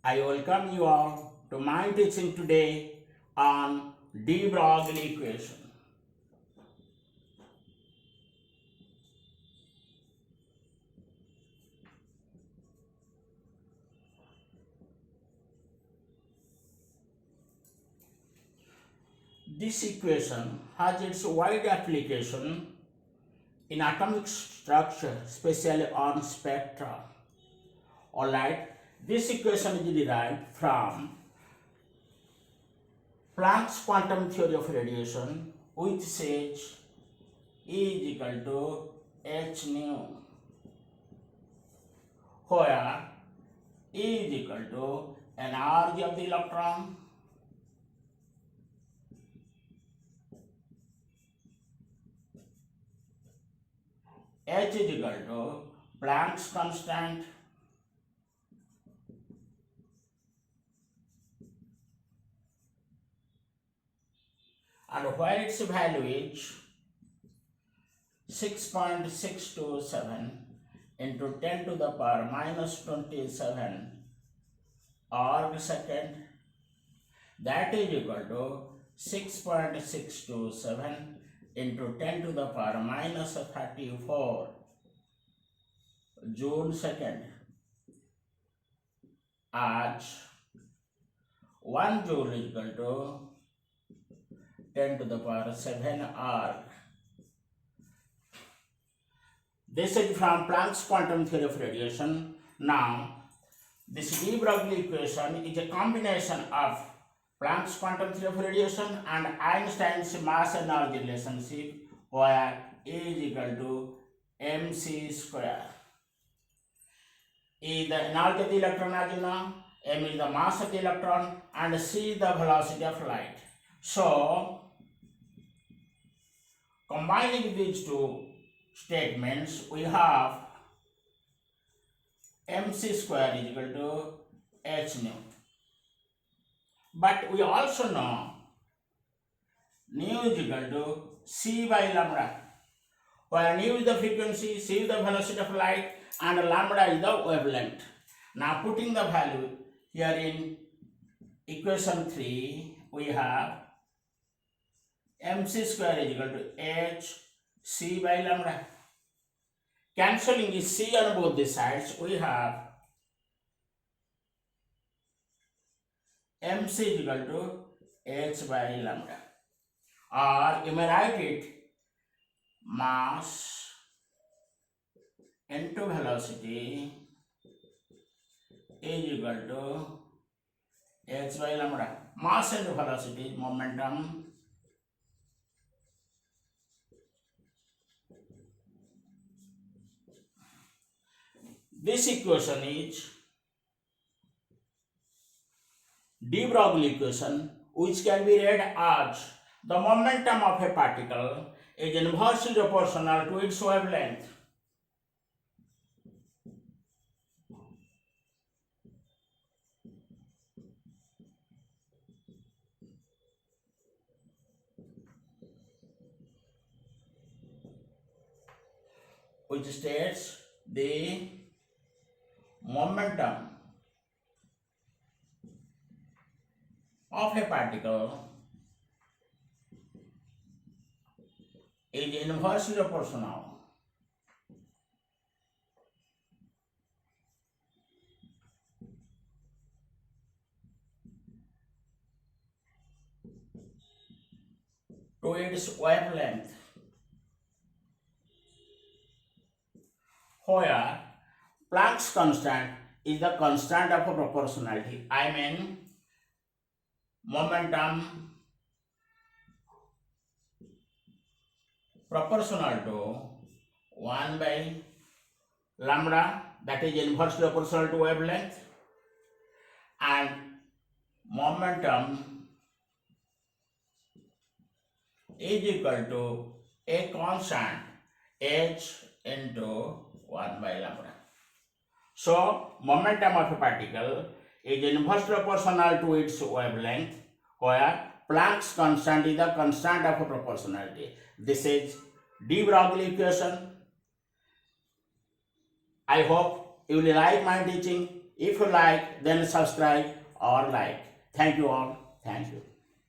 I welcome you all to my teaching today on de Broglie equation. This equation has its wide application in atomic structure, especially on spectra. Alright, this equation is derived from Planck's quantum theory of radiation, which says E is equal to h nu, where E is equal to energy of the electron, h is equal to Planck's constant, and where its value is 6.627 into 10 to the power minus 27 arc second, that is equal to 6.627 into 10 to the power minus 34 Joule second, as 1 Joule is equal to 10 to the power 7 arc. This is from Planck's quantum theory of radiation. Now, this de Broglie equation is a combination of Planck's quantum theory of radiation and Einstein's mass energy relationship, where E is equal to mc square. E is the energy of the electron, as you know, m is the mass of the electron, and c is the velocity of light. So, combining these two statements, we have mc square is equal to h nu. But we also know nu is equal to c by lambda, where nu is the frequency, c is the velocity of light, and lambda is the wavelength. Now putting the value here in equation 3, we have mc square is equal to h c by lambda. Cancelling the c on both the sides, we have mc is equal to h by lambda. Or you may write it mass into velocity is equal to h by lambda. Mass into velocity is momentum. This equation is de Broglie equation, which can be read as the momentum of a particle is inversely proportional to its wavelength. Which states the momentum of a particle is inversely proportional to its wavelength, where Planck's constant is the constant of proportionality. I mean, momentum proportional to 1 by lambda, that is inversely proportional to wavelength, and momentum is equal to a constant h into 1 by lambda. So, momentum of a particle is inversely proportional to its wavelength, where Planck's constant is the constant of proportionality. This is de Broglie equation. I hope you will like my teaching. If you like, then subscribe or like. Thank you all. Thank you.